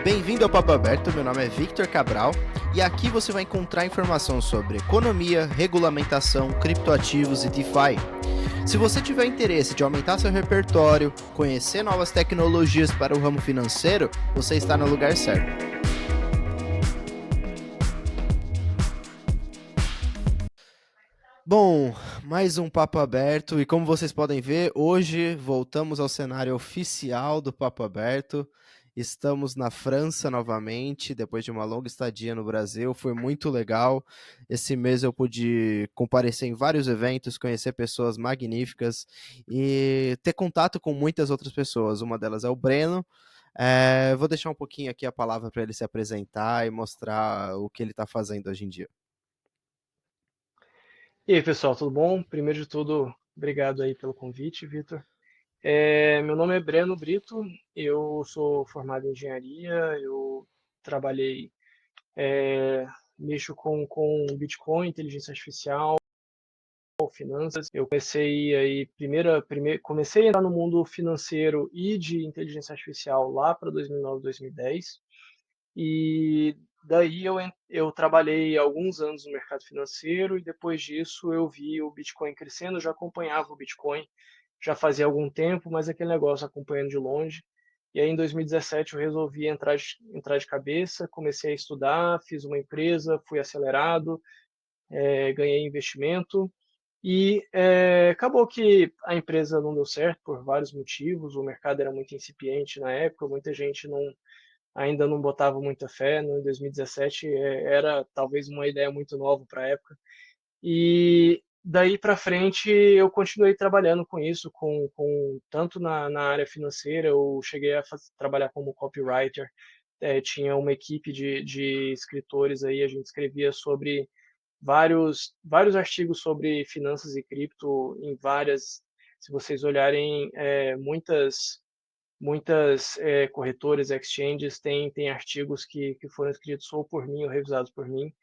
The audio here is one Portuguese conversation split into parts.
Bem-vindo ao Papo Aberto, meu nome é Victor Cabral e aqui você vai encontrar informação sobre economia, regulamentação, criptoativos e DeFi. Se você tiver interesse de aumentar seu repertório, conhecer novas tecnologias para o ramo financeiro, você está no lugar certo. Bom, mais um Papo Aberto e como vocês podem ver, hoje voltamos ao cenário oficial do Papo Aberto. Estamos na França novamente, depois de uma longa estadia no Brasil, foi muito legal. Esse mês eu pude comparecer em vários eventos, conhecer pessoas magníficas e ter contato com muitas outras pessoas. Uma delas é o Breno. Vou deixar um pouquinho aqui a palavra para ele se apresentar e mostrar o que ele está fazendo hoje em dia. E aí, pessoal, tudo bom? Primeiro de tudo, obrigado aí pelo convite, Vitor. Meu nome é Breno Brito, eu sou formado em engenharia, eu trabalhei, mexo com Bitcoin, inteligência artificial, finanças. Eu comecei aí, comecei a entrar no mundo financeiro e de inteligência artificial lá para 2009, 2010. E daí eu trabalhei alguns anos no mercado financeiro e depois disso eu vi o Bitcoin crescendo, eu já acompanhava o Bitcoin, já fazia algum tempo, mas aquele negócio acompanhando de longe. E aí em 2017 eu resolvi entrar de cabeça, comecei a estudar, fiz uma empresa, fui acelerado, ganhei investimento e acabou que a empresa não deu certo por vários motivos, o mercado era muito incipiente na época, muita gente ainda não botava muita fé. No 2017 era talvez uma ideia muito nova para a época. E daí para frente eu continuei trabalhando com isso, tanto na área financeira, eu cheguei a trabalhar como copywriter, tinha uma equipe de escritores aí, a gente escrevia sobre vários artigos sobre finanças e cripto em várias, se vocês olharem, muitas corretoras, exchanges têm artigos que foram escritos ou por mim ou revisados por mim,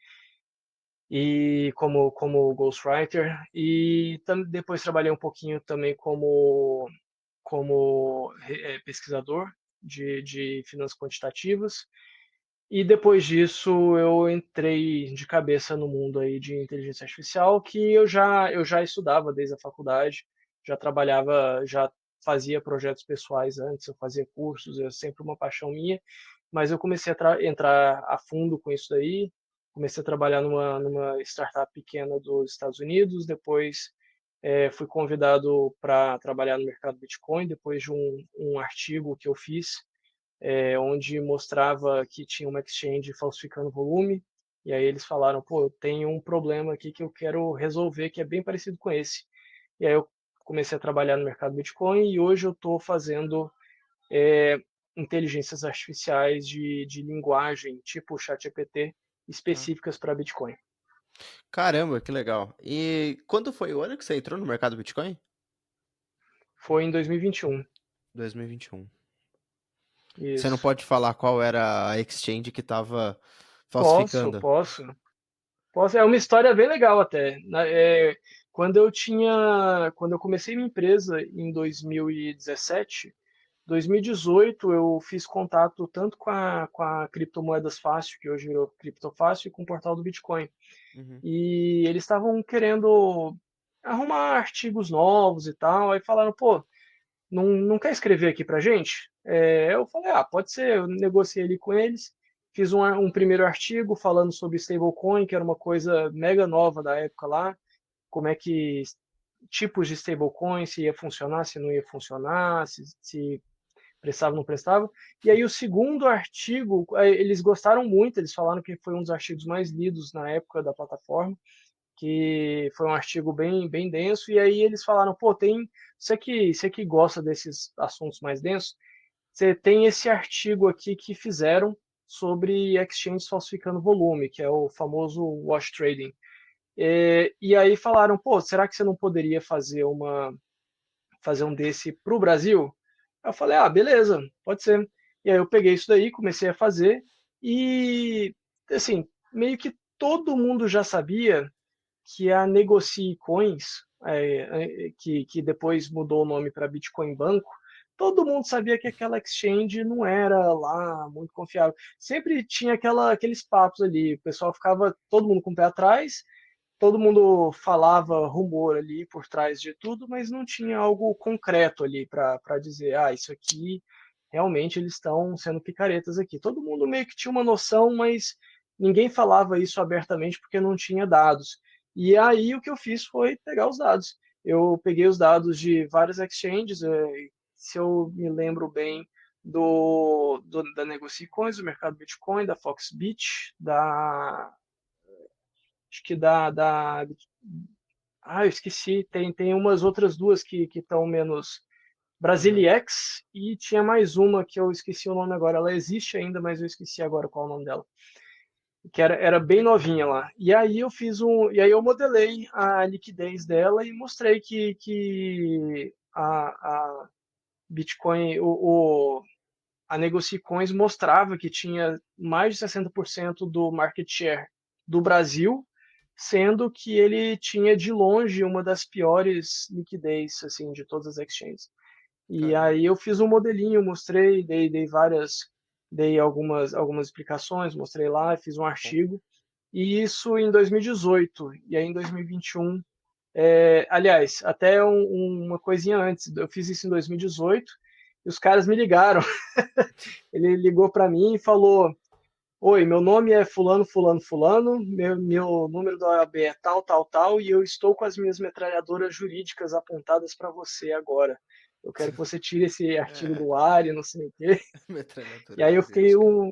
e como ghostwriter. E depois trabalhei um pouquinho também como pesquisador de finanças quantitativas. E depois disso eu entrei de cabeça no mundo aí de inteligência artificial, que eu já estudava desde a faculdade, já trabalhava, já fazia projetos pessoais antes, eu fazia cursos, é sempre uma paixão minha, mas eu comecei a entrar a fundo com isso daí, comecei a trabalhar numa startup pequena dos Estados Unidos, depois fui convidado para trabalhar no mercado Bitcoin, depois de um artigo que eu fiz, onde mostrava que tinha uma exchange falsificando volume. E aí eles falaram, pô, eu tenho um problema aqui que eu quero resolver que é bem parecido com esse. E aí eu comecei a trabalhar no mercado Bitcoin e hoje eu estou fazendo é, inteligências artificiais de linguagem, tipo ChatGPT, Ah, específicas para Bitcoin. caramba, que legal. E quando foi o ano que você entrou no mercado Bitcoin? Foi em 2021. 2021. Você não Isso. pode falar qual era a exchange que estava Posso, falsificando? posso. É uma história bem legal até. Quando eu comecei minha empresa em 2017, 2018 eu fiz contato tanto com a Criptomoedas Fácil, que hoje virou Criptofácil, e com o portal do Bitcoin. Uhum. E eles estavam querendo arrumar artigos novos e tal, aí falaram, pô, não quer escrever aqui pra gente? Eu falei, pode ser, eu negociei ali com eles, fiz um primeiro artigo falando sobre stablecoin, que era uma coisa mega nova da época lá, como é que tipos de stablecoin, se ia funcionar, se não ia funcionar, se prestava ou não prestava. E aí o segundo artigo, eles gostaram muito, eles falaram que foi um dos artigos mais lidos na época da plataforma, que foi um artigo bem denso, e aí eles falaram, pô, você que gosta desses assuntos mais densos, você tem esse artigo aqui que fizeram sobre exchanges falsificando volume, que é o famoso wash trading. E aí falaram, pô, será que você não poderia fazer um desse para o Brasil? Eu falei, beleza, pode ser. E aí eu peguei isso daí, comecei a fazer, e assim, meio que todo mundo já sabia que a Negocie Coins, que depois mudou o nome para Bitcoin Banco, todo mundo sabia que aquela exchange não era lá muito confiável. Sempre tinha aqueles papos ali, o pessoal ficava todo mundo com o pé atrás, todo mundo falava rumor ali por trás de tudo, mas não tinha algo concreto ali para dizer, ah, isso aqui realmente eles estão sendo picaretas aqui. Todo mundo meio que tinha uma noção, mas ninguém falava isso abertamente porque não tinha dados. E aí o que eu fiz foi pegar os dados. Eu peguei os dados de várias exchanges, se eu me lembro bem, da Negocicoins, do mercado Bitcoin, da Foxbit, acho que eu esqueci, tem umas outras duas que estão menos. Aham. Brasiliex e tinha mais uma que eu esqueci o nome agora. Ela existe ainda, mas eu esqueci agora qual é o nome dela. Que era bem novinha lá. E aí e aí eu modelei a liquidez dela e mostrei que a Bitcoin, a Negocicoins mostrava que tinha mais de 60% do market share do Brasil, sendo que ele tinha de longe uma das piores liquidez assim de todas as exchanges. E aí Caramba. eu fiz um modelinho, mostrei, dei algumas explicações, mostrei lá, fiz um Bom. artigo. E isso em 2018. E aí em 2021, aliás, até uma coisinha antes, eu fiz isso em 2018 e os caras me ligaram. Ele ligou para mim e falou: Oi, meu nome é Fulano, Fulano, Fulano, meu número da OAB é tal, tal, tal, e eu estou com as minhas metralhadoras jurídicas apontadas para você agora. Eu quero que você tire esse artigo É, do ar e não sei o quê. E metralhadora aí eu fiquei jurídica. um.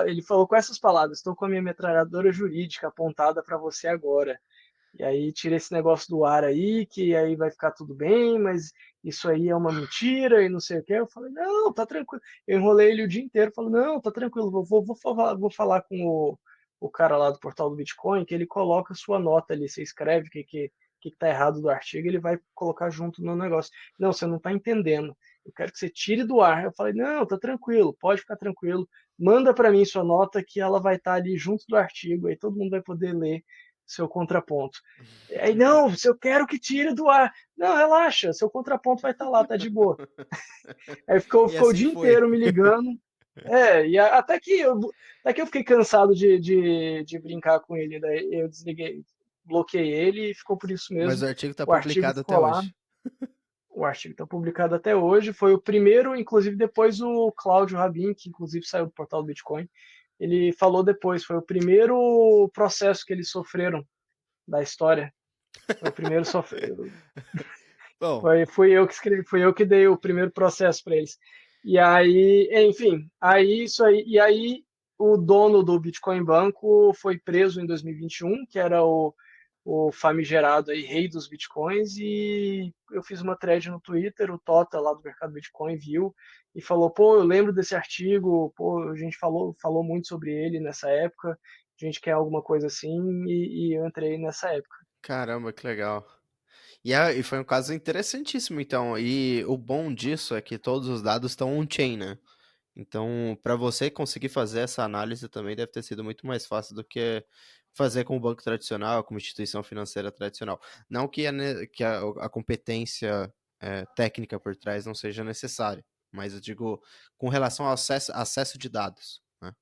Ele falou com essas palavras: estou com a minha metralhadora jurídica apontada para você agora. E aí tira esse negócio do ar aí, que aí vai ficar tudo bem, mas isso aí é uma mentira e não sei o que. Eu falei, não, tá tranquilo. Eu enrolei ele o dia inteiro, falei, não, tá tranquilo, vou falar com o cara lá do portal do Bitcoin, que ele coloca a sua nota ali, você escreve o que tá errado do artigo, ele vai colocar junto no negócio. Não, você não tá entendendo. Eu quero que você tire do ar. Eu falei, não, tá tranquilo, pode ficar tranquilo. Manda para mim sua nota que ela vai estar ali junto do artigo, aí todo mundo vai poder ler seu contraponto. Aí, não, se eu quero que tire do ar. Não, relaxa, seu contraponto vai estar lá, tá de boa. Aí ficou, E ficou o assim dia foi. inteiro me ligando. Até que eu fiquei cansado de brincar com ele. Daí eu desliguei, bloqueei ele e ficou por isso Mas mesmo. o artigo tá O artigo publicado até ficou lá. hoje. O artigo está publicado até hoje. Foi o primeiro, inclusive depois o Cláudio Rabin, que inclusive saiu do portal do Bitcoin, ele falou depois, foi o primeiro processo que eles sofreram da história. Foi o primeiro Bom, fui eu que escrevi, fui eu que dei o primeiro processo para eles. E aí, enfim, aí isso aí, e aí o dono do Bitcoin Banco foi preso em 2021, que era o famigerado aí rei dos bitcoins, e eu fiz uma thread no Twitter, o Tota lá do Mercado Bitcoin viu e falou, pô, eu lembro desse artigo, pô, a gente falou muito sobre ele nessa época, a gente quer alguma coisa assim, e eu entrei nessa época. caramba, que legal. E foi um caso interessantíssimo, então. E o bom disso é que todos os dados estão on-chain, né? Então, para você conseguir fazer essa análise também deve ter sido muito mais fácil do que fazer com o banco tradicional, com uma instituição financeira tradicional. Não que a competência técnica por trás não seja necessária, mas eu digo com relação ao acesso de dados, né?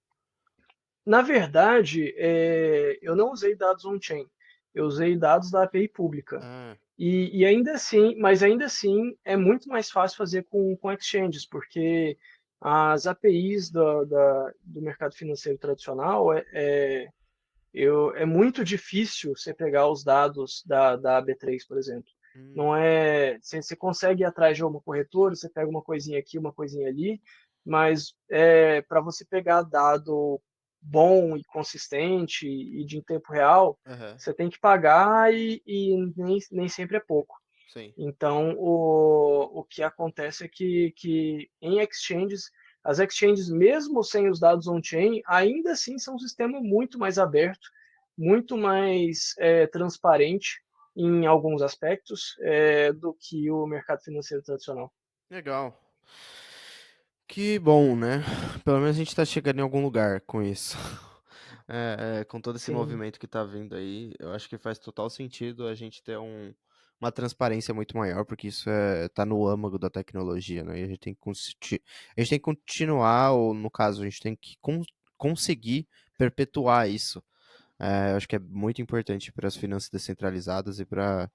Na verdade, eu não usei dados on-chain, eu usei dados da API pública. Ah, E ainda assim, mas ainda assim é muito mais fácil fazer com exchanges, porque as APIs do mercado financeiro tradicional é muito difícil você pegar os dados da AB3, por exemplo. Não hum, é, você consegue ir atrás de uma corretora, você pega uma coisinha aqui, uma coisinha ali, mas para você pegar dado bom e consistente e de em tempo real, aham, você tem que pagar e nem sempre é pouco. sim. Então, o que acontece é que em exchanges, as exchanges, mesmo sem os dados on-chain, ainda assim são um sistema muito mais aberto, muito mais transparente em alguns aspectos do que o mercado financeiro tradicional. Legal. Que bom, né? Pelo menos a gente tá chegando em algum lugar com isso. Com todo esse Sim, movimento que tá vindo aí, eu acho que faz total sentido a gente ter uma transparência muito maior, porque isso tá no âmago da tecnologia, né? E a gente tem que, a gente tem que continuar, ou no caso, a gente tem que conseguir perpetuar isso. Eu acho que é muito importante para as finanças descentralizadas e para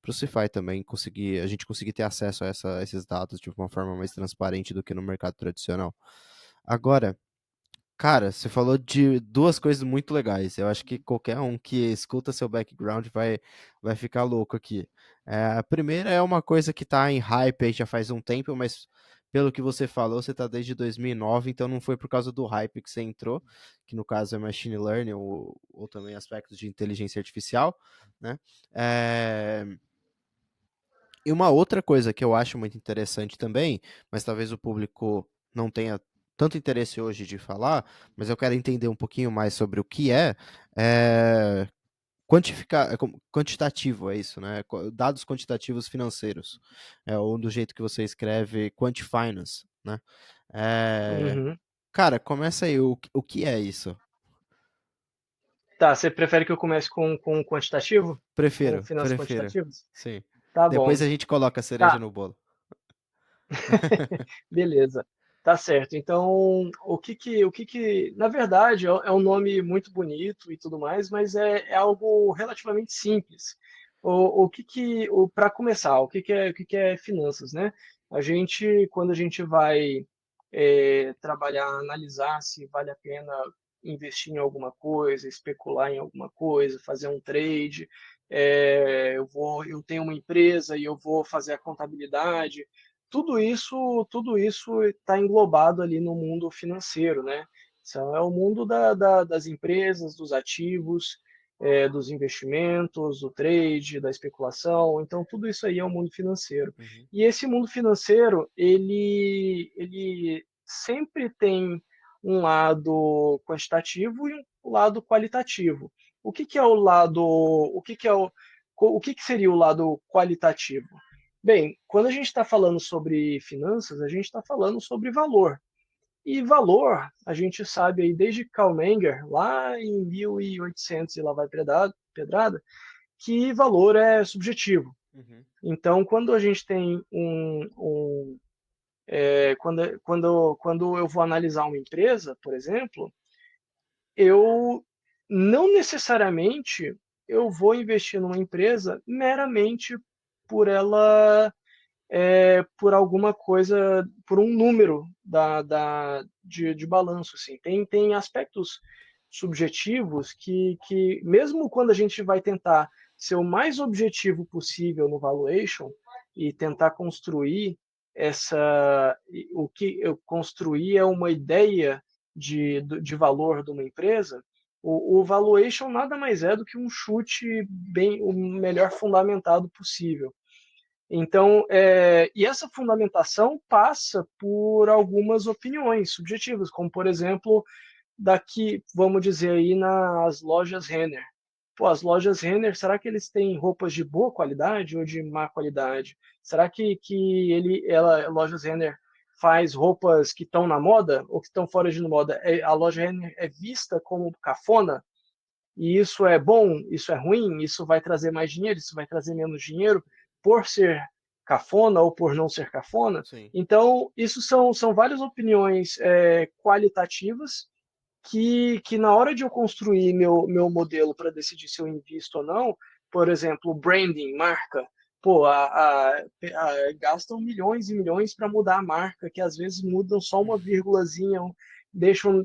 o CeFi também conseguir, a gente conseguir ter acesso a esses dados de uma forma mais transparente do que no mercado tradicional. Agora, cara, você falou de duas coisas muito legais. Eu acho que qualquer um que escuta seu background vai ficar louco aqui. A primeira é uma coisa que tá em hype aí já faz um tempo, mas pelo que você falou, você tá desde 2009, então não foi por causa do hype que você entrou, que no caso é machine learning ou também aspectos de inteligência artificial, né? É, E uma outra coisa que eu acho muito interessante também, mas talvez o público não tenha tanto interesse hoje de falar, mas eu quero entender um pouquinho mais sobre o que é quantificar, quantitativo, é isso, né? Dados quantitativos financeiros, ou do jeito que você escreve, quant finance, né? É, Uhum. cara, começa aí, o que é isso? Tá, você prefere que eu comece com quantitativo? Com finanças Prefiro, quantitativas? sim. Tá bom. Depois a gente coloca a cereja Tá, no bolo. beleza. Tá certo. Então, na verdade, é um nome muito bonito e tudo mais, mas é algo relativamente simples. Para começar, o que que é finanças, né? Quando a gente vai trabalhar, analisar se vale a pena investir em alguma coisa, especular em alguma coisa, fazer um trade, eu tenho uma empresa e eu vou fazer a contabilidade. Tudo isso está englobado ali no mundo financeiro, né? Então, é o mundo das empresas, dos ativos, dos investimentos, do trade, da especulação. Então, tudo isso aí é o mundo financeiro. Uhum, E esse mundo financeiro, ele sempre tem um lado quantitativo e um lado qualitativo. O que que seria o lado qualitativo? Bem, quando a gente está falando sobre finanças, a gente está falando sobre valor. E valor, a gente sabe aí desde Karl Menger, lá em 1800 e lá vai pedrada, que valor é subjetivo. uhum, Então, quando a gente tem quando eu vou analisar uma empresa, por exemplo, eu não necessariamente eu vou investir numa empresa meramente por ela por alguma coisa, por um número de balanço. Assim. Tem aspectos subjetivos que, mesmo quando a gente vai tentar ser o mais objetivo possível no valuation e tentar construir o que eu construir é uma ideia de valor de uma empresa, o valuation nada mais é do que um chute bem o melhor fundamentado possível. Então, e essa fundamentação passa por algumas opiniões subjetivas, como por exemplo, daqui, vamos dizer aí, nas lojas Renner. Pô, as lojas Renner, será que eles têm roupas de boa qualidade ou de má qualidade? Será que lojas Renner faz roupas que estão na moda ou que estão fora de moda? A loja Renner é vista como cafona? E isso é bom, isso é ruim, isso vai trazer mais dinheiro, isso vai trazer menos dinheiro por ser cafona ou por não ser cafona. sim. Então, isso são várias opiniões qualitativas que na hora de eu construir meu modelo para decidir se eu invisto ou não, por exemplo, branding, marca, pô, gastam milhões e milhões para mudar a marca, que às vezes mudam só uma vírgulazinha,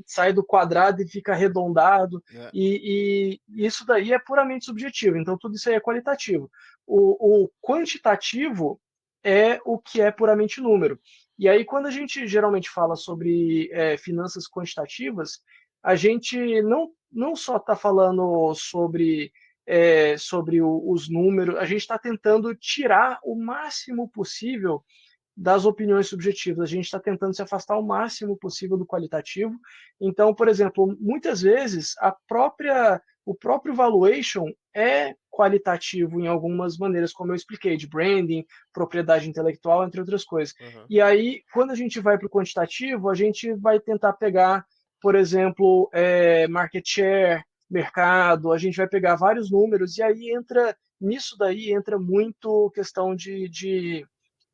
sai do quadrado e fica arredondado, É, e isso daí é puramente subjetivo, então tudo isso aí é qualitativo. O quantitativo é o que é puramente número. E aí, quando a gente geralmente fala sobre finanças quantitativas, a gente não só está falando sobre os números, a gente está tentando tirar o máximo possível das opiniões subjetivas, a gente está tentando se afastar o máximo possível do qualitativo. Então, por exemplo, muitas vezes o próprio valuation é qualitativo em algumas maneiras, como eu expliquei, de branding, propriedade intelectual, entre outras coisas. aham. E aí, quando a gente vai para o quantitativo, a gente vai tentar pegar, por exemplo, market share, mercado, a gente vai pegar vários números, e aí entra nisso daí entra muito questão de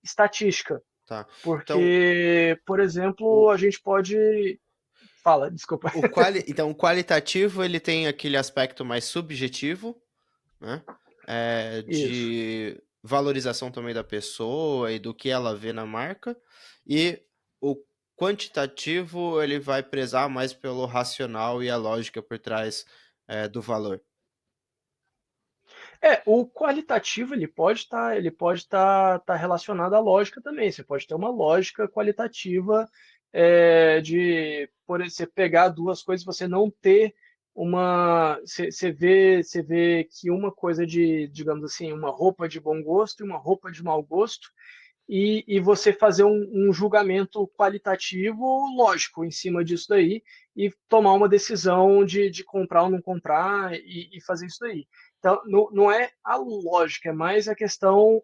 estatística, Tá. Então, porque, por exemplo, o, a gente pode... Fala, desculpa. então, o qualitativo ele tem aquele aspecto mais subjetivo, né? Isso. De valorização também da pessoa e do que ela vê na marca. E o quantitativo ele vai prezar mais pelo racional e a lógica por trás do valor. O qualitativo ele pode estar relacionado à lógica também. Você pode ter uma lógica qualitativa de, por exemplo, você pegar duas coisas, você não ter uma, você vê que uma coisa de, digamos assim, uma roupa de bom gosto e uma roupa de mau gosto, e você fazer um julgamento qualitativo lógico em cima disso daí e tomar uma decisão de comprar ou não comprar e fazer isso daí. Então, não é a lógica, é mais a questão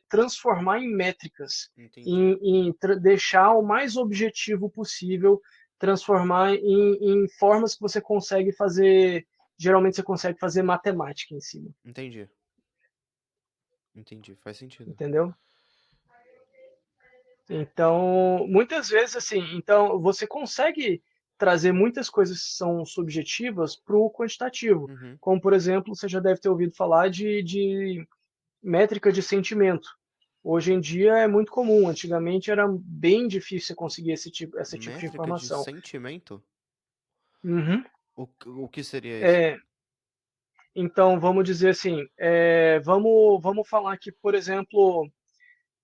transformar em métricas, Entendi. em deixar o mais objetivo possível, transformar em formas que você consegue fazer. Geralmente você consegue fazer matemática em cima, Entendi. Entendi. Faz sentido. entendeu? Então, muitas vezes, assim, então você consegue trazer muitas coisas que são subjetivas para o quantitativo. Uhum. Como, por exemplo, você já deve ter ouvido falar de métrica de sentimento. Hoje em dia é muito comum. Antigamente era bem difícil você conseguir esse tipo de Métrica de informação. sentimento? Uhum. O que seria isso? É, então, vamos dizer assim, vamos falar que, por exemplo,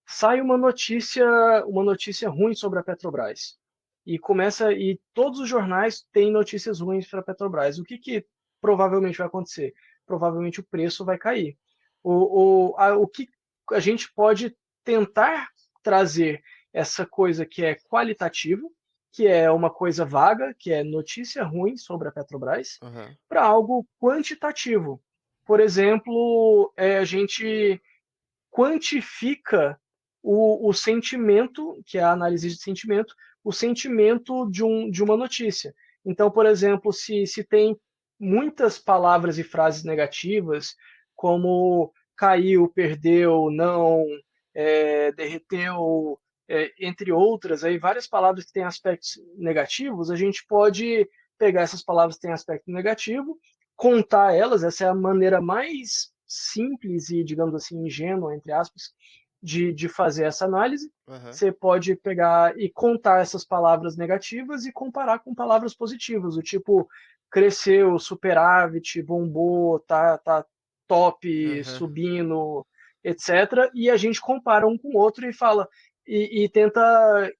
sai uma notícia ruim sobre a Petrobras. E todos os jornais têm notícias ruins para a Petrobras. O que provavelmente vai acontecer? Provavelmente o preço vai cair. O que a gente pode tentar trazer essa coisa que é qualitativo, que é uma coisa vaga, que é notícia ruim sobre a Petrobras, Aham. para algo quantitativo. Por exemplo, a gente quantifica o sentimento, que é a análise de sentimento, o sentimento de uma notícia. Então, por exemplo, se tem muitas palavras e frases negativas, como caiu, perdeu, não, derreteu, entre outras, aí várias palavras que têm aspectos negativos, a gente pode pegar essas palavras que têm aspecto negativo, contar elas, essa é a maneira mais simples e, digamos assim, ingênua, entre aspas, de fazer essa análise. Aham. Você pode pegar e contar essas palavras negativas e comparar com palavras positivas, o tipo cresceu, superávit, bombou, tá top, Aham. subindo, etc. E a gente compara um com o outro e fala e tenta,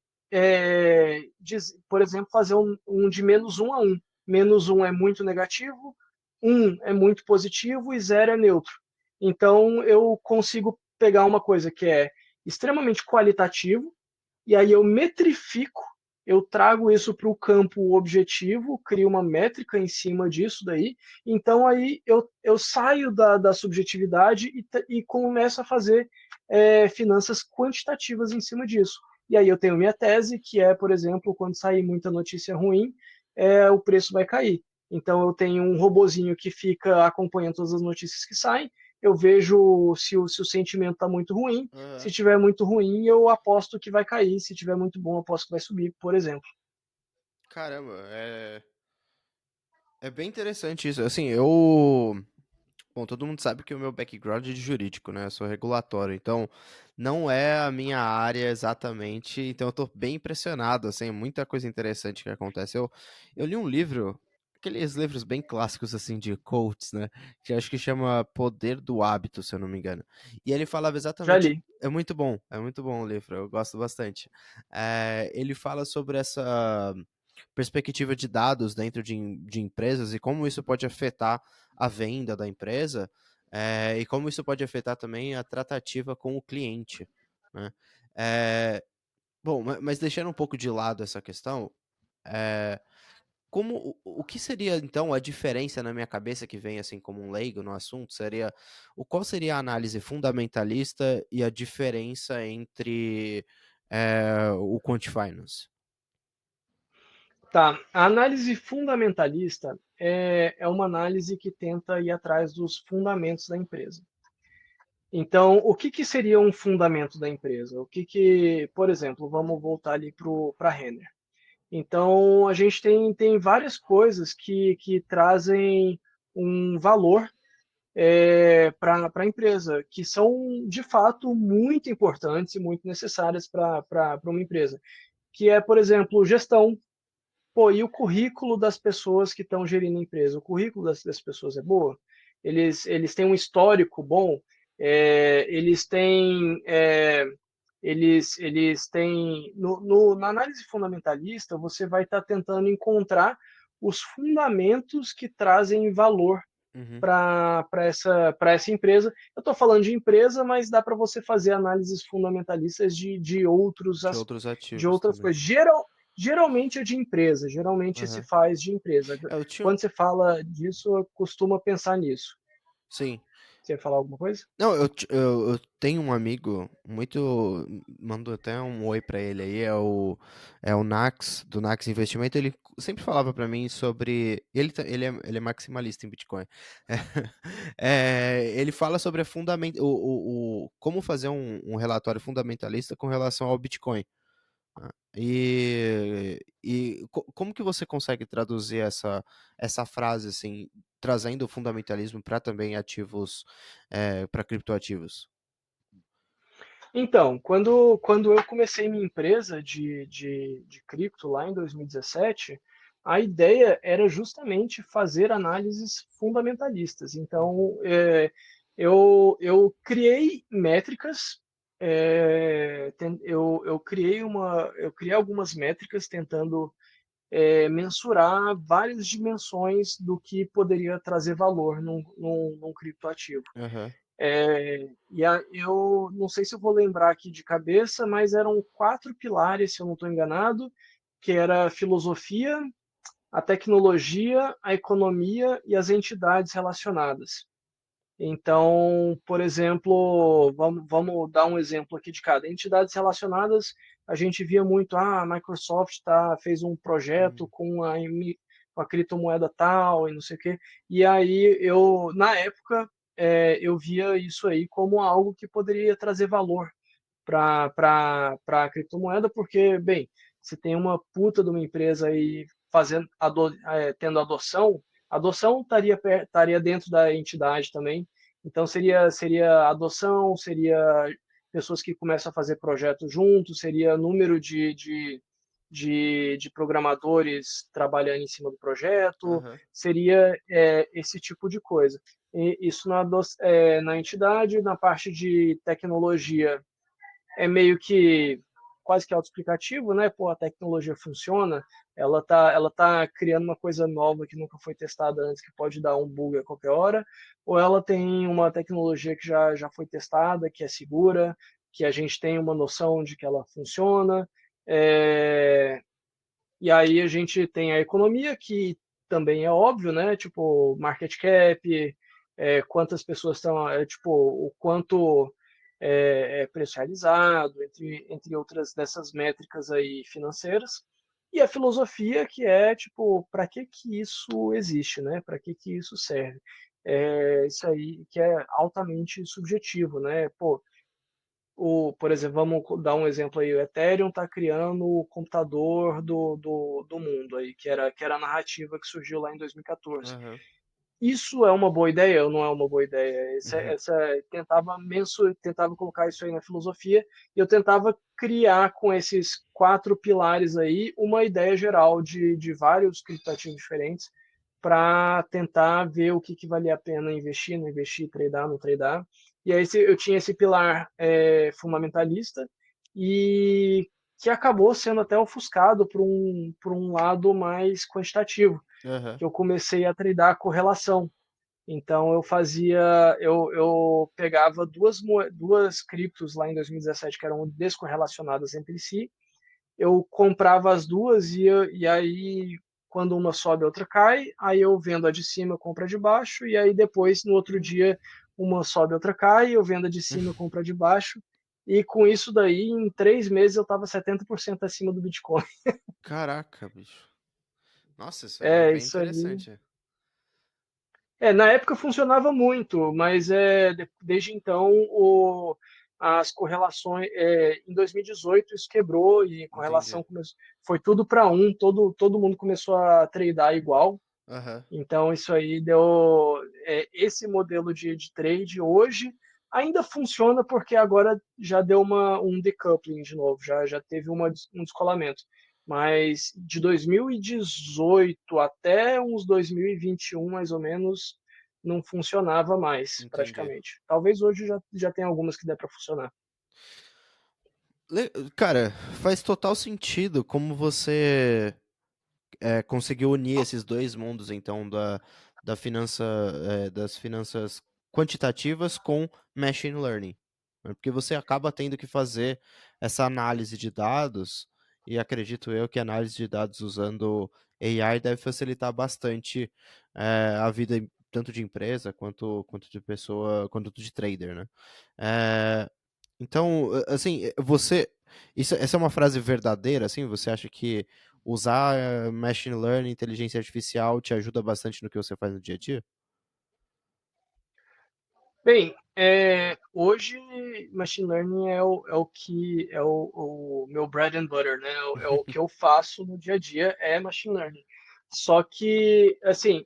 por exemplo, fazer um de -1 a 1. -1 é muito negativo, 1 é muito positivo e 0 é neutro. Então eu consigo pegar uma coisa que é extremamente qualitativo e aí eu metrifico, eu trago isso para o campo objetivo, crio uma métrica em cima disso daí. Então aí eu saio da subjetividade e começo a fazer finanças quantitativas em cima disso. E aí eu tenho minha tese, que é, por exemplo, quando sair muita notícia ruim, o preço vai cair. Então eu tenho um robozinho que fica acompanhando todas as notícias que saem, eu vejo se o sentimento está muito ruim, se Aham. tiver muito ruim, eu aposto que vai cair, se tiver muito bom, eu aposto que vai subir, por exemplo. Caramba, é bem interessante isso. Assim, eu. Bom, todo mundo sabe que o meu background é de jurídico, né? Eu sou regulatório, então não é a minha área exatamente. Então eu tô bem impressionado, assim, muita coisa interessante que acontece. Eu li um livro, aqueles livros bem clássicos, assim, de quotes, né? Que eu acho que chama Poder do Hábito, se eu não me engano. E ele falava Já exatamente. li. É muito bom o livro, eu gosto bastante. Ele fala sobre essa perspectiva de dados dentro de empresas e como isso pode afetar a venda da empresa, e como isso pode afetar também a tratativa com o cliente, né? Bom, mas deixando um pouco de lado essa questão, eh, o que seria então a diferença na minha cabeça que vem assim como um leigo no assunto seria qual seria a análise fundamentalista e a diferença entre o Quant Finance? Tá. A análise fundamentalista é uma análise que tenta ir atrás dos fundamentos da empresa. Então, o que que seria um fundamento da empresa? Por exemplo, vamos voltar ali para a Renner. Então, a gente tem várias coisas que trazem um valor para a empresa, que são de fato muito importantes e muito necessárias para uma empresa, que é, por exemplo, gestão. Pô, e o currículo das pessoas que estão gerindo a empresa? O currículo das pessoas é boa? Eles têm um histórico bom? Eles têm. Eles têm. Na análise fundamentalista, você vai estar tentando encontrar os fundamentos que trazem valor Uhum. para essa empresa. Eu estou falando de empresa, mas dá para você fazer análises fundamentalistas de outros De outros de ativos outras também. coisas. Geralmente é de empresa, geralmente se Aham. faz de empresa. Eu tinha. Quando você fala disso, costuma pensar nisso. Sim. Você ia falar alguma coisa? Não, eu tenho um amigo muito. Mando até um oi pra ele aí, é o Nax, do Nax Investimento. Ele sempre falava pra mim sobre. Ele é maximalista em Bitcoin. Ele fala sobre como fazer um relatório fundamentalista com relação ao Bitcoin. Ah, como que você consegue traduzir essa frase assim, trazendo o fundamentalismo para também ativos, para criptoativos? Então, quando eu comecei minha empresa de cripto lá em 2017, a ideia era justamente fazer análises fundamentalistas. Uhum, Então, eu criei métricas, eu criei algumas métricas tentando mensurar várias dimensões do que poderia trazer valor num criptoativo. aham, Eu não sei se eu vou lembrar aqui de cabeça, mas eram 4 pilares, se eu não estou enganado, que era a filosofia, a tecnologia, a economia e as entidades relacionadas. Então, por exemplo, vamos dar um exemplo aqui de cada. Entidades relacionadas, a gente via muito, a Microsoft fez um projeto uhum, com a criptomoeda tal e não sei o quê. E aí na época, eu via isso aí como algo que poderia trazer valor para a criptomoeda, porque, bem, se tem uma puta de uma empresa aí tendo adoção, a adoção estaria dentro da entidade também. Então seria adoção, seria pessoas que começam a fazer projetos juntos, seria número de programadores trabalhando em cima do projeto, aham, seria esse tipo de coisa. E isso na entidade, na parte de tecnologia, é meio que quase que autoexplicativo, né? Pô, a tecnologia funciona, ela tá criando uma coisa nova que nunca foi testada antes, que pode dar um bug a qualquer hora, ou ela tem uma tecnologia que já foi testada, que é segura, que a gente tem uma noção de que ela funciona. É, e aí a gente tem a economia, que também é óbvio, né? Tipo, market cap, quantas pessoas estão, tipo, o quanto é preço realizado, entre outras dessas métricas aí financeiras. E a filosofia, que é, tipo, para que que isso existe, né? Para que que isso serve? Isso aí que é altamente subjetivo, né? Pô, por exemplo, vamos dar um exemplo aí, o Ethereum está criando o computador do mundo aí, que era a narrativa que surgiu lá em 2014. aham, Isso é uma boa ideia ou não é uma boa ideia? Tentava colocar isso aí na filosofia e eu tentava criar com esses 4 pilares aí uma ideia geral de vários criptativos diferentes para tentar ver o que valia a pena investir, não investir, tradar, não tradar. E aí eu tinha esse pilar fundamentalista e que acabou sendo até ofuscado por um lado mais quantitativo, aham, que eu comecei a tradar correlação. Então eu pegava duas criptos lá em 2017 que eram descorrelacionadas entre si, eu comprava as duas e aí quando uma sobe a outra cai, aí eu vendo a de cima, eu compro a de baixo e aí depois no outro hum, dia uma sobe a outra cai, eu vendo a de cima, eu compro a de baixo. E com isso daí, em 3 meses, eu estava 70% acima do Bitcoin. Caraca, bicho. Nossa, isso aí é É, bem isso aí interessante. Na época funcionava muito, mas desde então as correlações. Em 2018 isso quebrou e Entendi. correlação foi tudo para um, todo mundo começou a tradear igual. Aham, Então isso aí deu. Esse modelo de trade hoje ainda funciona porque agora já deu um decoupling de novo, já teve um descolamento. Mas de 2018 até uns 2021, mais ou menos, não funcionava mais, entendi. praticamente. Talvez hoje já tenha algumas que dê para funcionar. Cara, faz total sentido como você conseguiu unir esses dois mundos, então, da finança, das finanças quantitativas com machine learning, né? Porque você acaba tendo que fazer essa análise de dados, e acredito eu que a análise de dados usando AI deve facilitar bastante a vida tanto de empresa quanto de pessoa, quanto de trader, né? Eh, então, assim, essa é uma frase verdadeira, assim? Você acha que usar machine learning, inteligência artificial, te ajuda bastante no que você faz no dia a dia? Bem, hoje machine learning é o que é o meu bread and butter, né? É o que eu faço no dia a dia é machine learning. Só que, assim,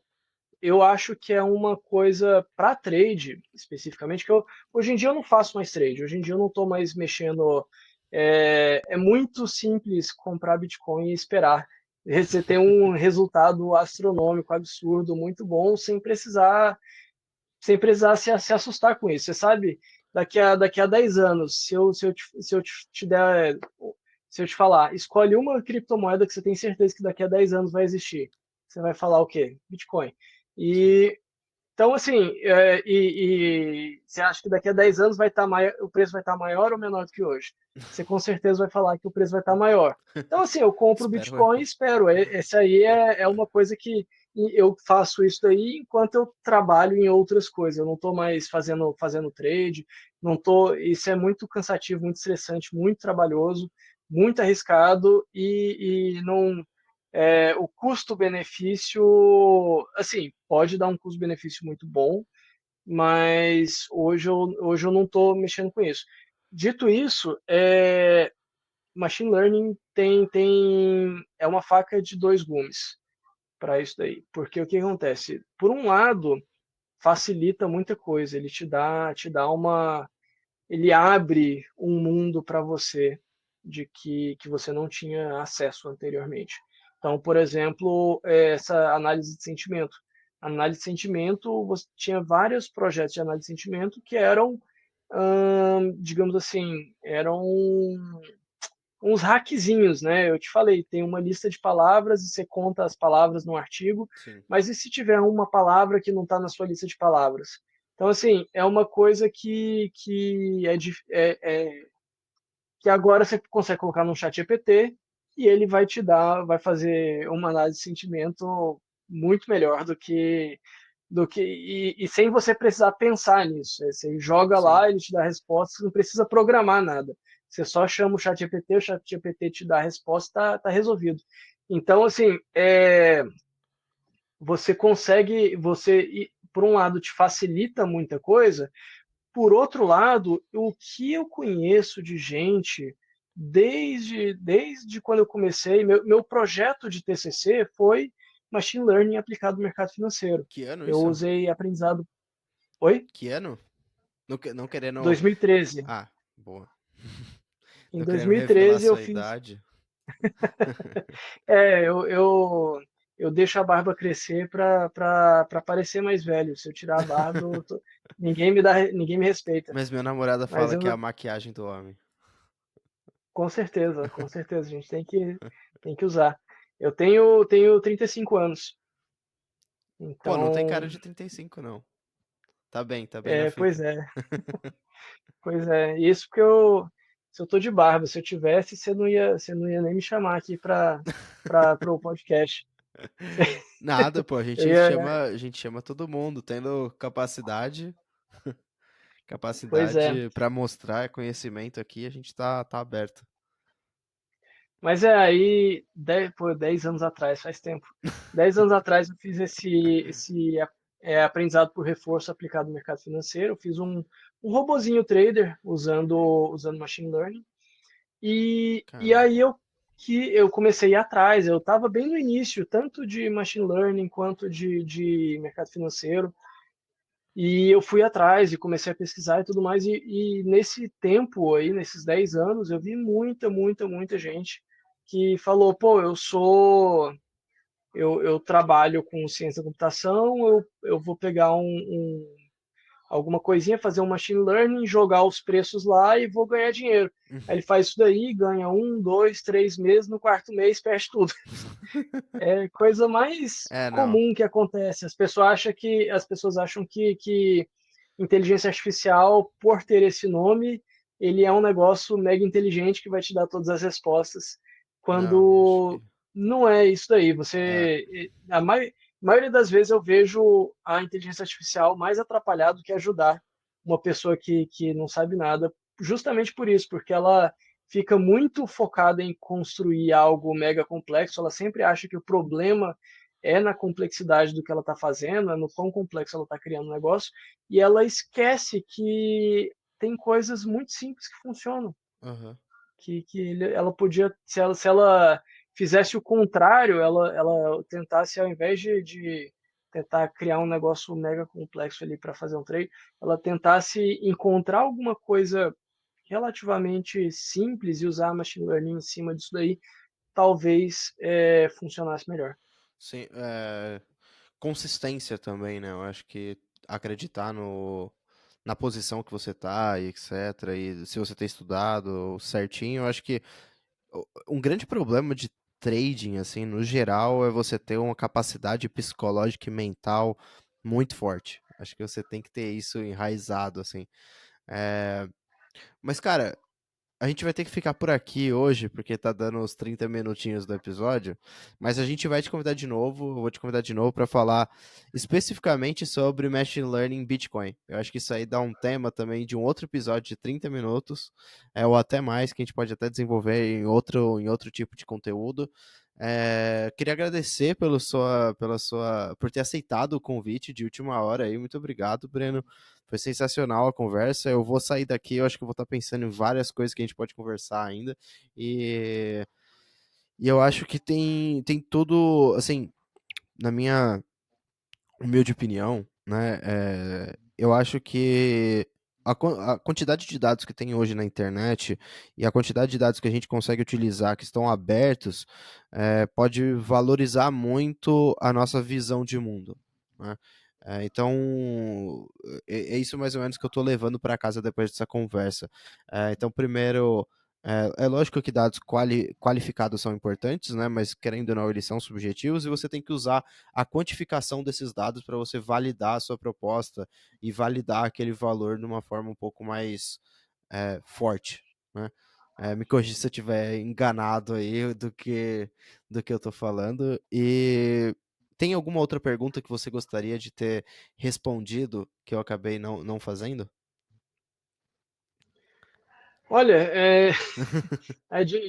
eu acho que é uma coisa para trade, especificamente, hoje em dia eu não faço mais trade, hoje em dia eu não estou mais mexendo. É muito simples comprar Bitcoin e esperar. Você tem um resultado astronômico, absurdo, muito bom, sem precisar se assustar com isso. Você sabe, daqui a 10 anos, se eu te falar, escolhe uma criptomoeda que você tem certeza que daqui a 10 anos vai existir. Você vai falar o quê? Bitcoin. Sim. E então, assim, você acha que daqui a 10 anos o preço vai estar maior ou menor do que hoje? Você com certeza vai falar que o preço vai estar maior. Então, assim, eu compro o Espero Bitcoin e eu. espero. Essa aí é uma coisa que eu faço isso daí enquanto eu trabalho em outras coisas. Eu não estou mais fazendo trade, não tô, isso é muito cansativo, muito estressante, muito trabalhoso, muito arriscado e não o custo-benefício, assim, pode dar um custo-benefício muito bom, mas hoje eu não estou mexendo com isso. Dito isso, machine learning é uma faca de dois gumes para isso daí, porque o que acontece? Por um lado, facilita muita coisa, ele ele abre um mundo para você de que você não tinha acesso anteriormente. Então, por exemplo, essa análise de sentimento. Análise de sentimento, você tinha vários projetos de análise de sentimento que eram, digamos assim, eram uns hackzinhos, né? Eu te falei, tem uma lista de palavras e você conta as palavras no artigo, Sim. mas e se tiver uma palavra que não está na sua lista de palavras? Então, assim, é uma coisa que agora você consegue colocar no chat GPT e ele vai fazer uma análise de sentimento muito melhor e sem você precisar pensar nisso. Você joga Sim. lá, ele te dá a resposta, você não precisa programar nada. Você só chama o chat GPT te dá a resposta, tá resolvido. Então, assim, você consegue, por um lado, te facilita muita coisa, por outro lado, o que eu conheço de gente, desde quando eu comecei, meu projeto de TCC foi Machine Learning aplicado no mercado financeiro. Que ano Eu isso? usei aprendizado. Oi? Que ano? Não querendo. 2013. Ah, boa. Em Não querendo revelar 2013 eu sua fiz. idade. Eu deixo a barba crescer para parecer mais velho. Se eu tirar a barba, ninguém me respeita. Mas minha namorada Mas fala que é eu, a maquiagem do homem. com certeza, a gente tem que usar. Eu tenho 35 anos, Pô, não tem então, cara de 35, não. Tá bem na pois fita. é, pois é. Isso porque se eu tô de barba, se eu tivesse, você não ia nem me chamar aqui para o podcast. Nada, pô, Eu ia, a gente chama todo mundo, tendo pois é. capacidade pra mostrar conhecimento aqui, a gente tá aberto. Mas aí, 10 anos atrás, faz tempo. 10 anos atrás eu fiz aprendizado por reforço aplicado no mercado financeiro. Eu fiz um robozinho trader usando machine learning. E Caramba. aí eu comecei a ir atrás. Eu estava bem no início, tanto de machine learning quanto de mercado financeiro. E eu fui atrás e comecei a pesquisar e tudo mais. E nesse tempo aí, nesses 10 anos, eu vi muita gente que falou, pô, eu trabalho com ciência da computação, eu vou pegar alguma coisinha, fazer um machine learning, jogar os preços lá e vou ganhar dinheiro. Aí ele faz isso daí, ganha 1, 2, 3 meses, no quarto mês perde tudo. É coisa mais É, não. comum que acontece. As pessoas acham que inteligência artificial, por ter esse nome, ele é um negócio mega inteligente que vai te dar todas as respostas, Não, acho quando que. não é isso daí. É. Maioria das vezes eu vejo a inteligência artificial mais atrapalhar do que ajudar uma pessoa que não sabe nada, justamente por isso, porque ela fica muito focada em construir algo mega complexo, ela sempre acha que o problema é na complexidade do que ela está fazendo, é no quão complexo ela está criando o negócio, e ela esquece que tem coisas muito simples que funcionam, Aham. ela podia, se ela fizesse o contrário, ela tentasse, ao invés de tentar criar um negócio mega complexo ali para fazer um trade, ela tentasse encontrar alguma coisa relativamente simples e usar machine learning em cima disso daí, talvez funcionasse melhor. Sim, consistência também, né? Eu acho que acreditar na posição que você tá e etc. E se você tem estudado certinho, eu acho que um grande problema de trading, assim, no geral, é você ter uma capacidade psicológica e mental muito forte. Acho que você tem que ter isso enraizado, assim. É, Mas, cara, a gente vai ter que ficar por aqui hoje, porque tá dando os 30 minutinhos do episódio, mas a gente vai te convidar de novo, eu vou te convidar de novo para falar especificamente sobre Machine Learning em Bitcoin. Eu acho que isso aí dá um tema também de um outro episódio de 30 minutos, ou até mais, que a gente pode até desenvolver em outro tipo de conteúdo. Queria agradecer por ter aceitado o convite de última hora aí. Muito obrigado, Breno. Foi sensacional a conversa. Eu vou sair daqui, eu acho que eu vou estar pensando em várias coisas que a gente pode conversar ainda. E, e eu acho que tem tudo, assim, na minha humilde opinião, né? Eu acho que a quantidade de dados que tem hoje na internet e a quantidade de dados que a gente consegue utilizar, que estão abertos, pode valorizar muito a nossa visão de mundo, né? Então, é isso mais ou menos que eu estou levando para casa depois dessa conversa. Então, primeiro, é lógico que dados qualificados são importantes, né? Mas querendo ou não, eles são subjetivos e você tem que usar a quantificação desses dados para você validar a sua proposta e validar aquele valor de uma forma um pouco mais forte, né? Me corrija se eu estiver enganado aí do que eu estou falando. E tem alguma outra pergunta que você gostaria de ter respondido que eu acabei não fazendo? Olha,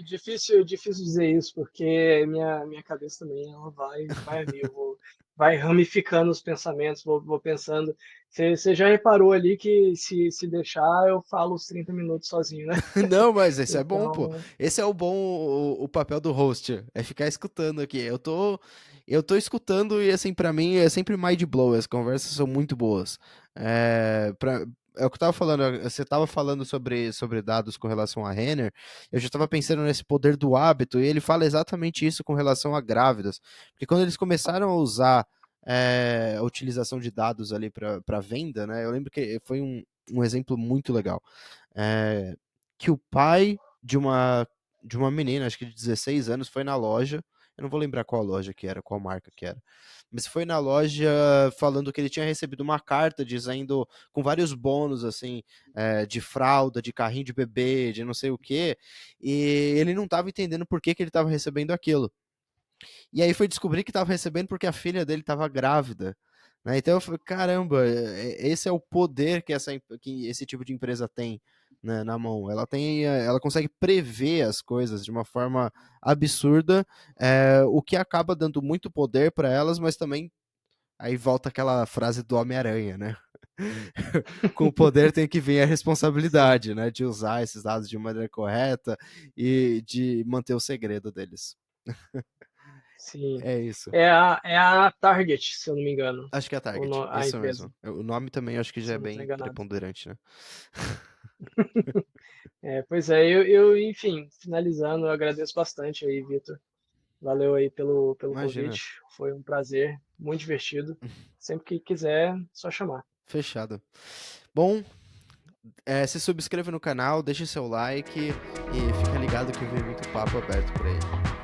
difícil dizer isso, porque minha cabeça também ela vai a mil, vai ramificando os pensamentos, vou pensando. Você já reparou ali que se deixar eu falo os 30 minutos sozinho, né? Não, mas esse é bom, pô. Então, Esse é o papel do host, é ficar escutando aqui. Eu tô escutando e assim, pra mim é sempre mind blow, as conversas são muito boas. É o que eu tava falando, você tava falando sobre dados com relação a Renner, eu já tava pensando nesse poder do hábito, e ele fala exatamente isso com relação a grávidas. Porque quando eles começaram a usar a utilização de dados ali para venda, né? Eu lembro que foi um exemplo muito legal. É, que o pai de uma menina, acho que de 16 anos, foi na loja. Eu não vou lembrar qual loja que era, qual marca que era. Mas foi na loja falando que ele tinha recebido uma carta dizendo, com vários bônus, assim, de fralda, de carrinho de bebê, de não sei o quê. E ele não estava entendendo por que ele estava recebendo aquilo. E aí foi descobrir que estava recebendo porque a filha dele estava grávida. Né? Então eu falei, caramba, esse é o poder que esse tipo de empresa tem, né, na mão. Ela consegue prever as coisas de uma forma absurda, o que acaba dando muito poder para elas, mas também Aí volta aquela frase do Homem-Aranha, né? Com o poder tem que vir a Sim, responsabilidade, né? De usar esses dados de maneira correta e de manter o segredo deles. sim. É isso. É a Target, se eu não me engano, Acho que é a Target, a isso empresa, mesmo. O nome também acho que já se é eu não estou bem enganado. preponderante, né? Pois é, enfim, finalizando, eu agradeço bastante aí, Vitor. Valeu aí pelo Imagina. convite. Foi um prazer, muito divertido. Sempre que quiser, só chamar. Fechado. Bom, se subscreva no canal, deixe seu like e fica ligado que vem muito papo aberto por aí.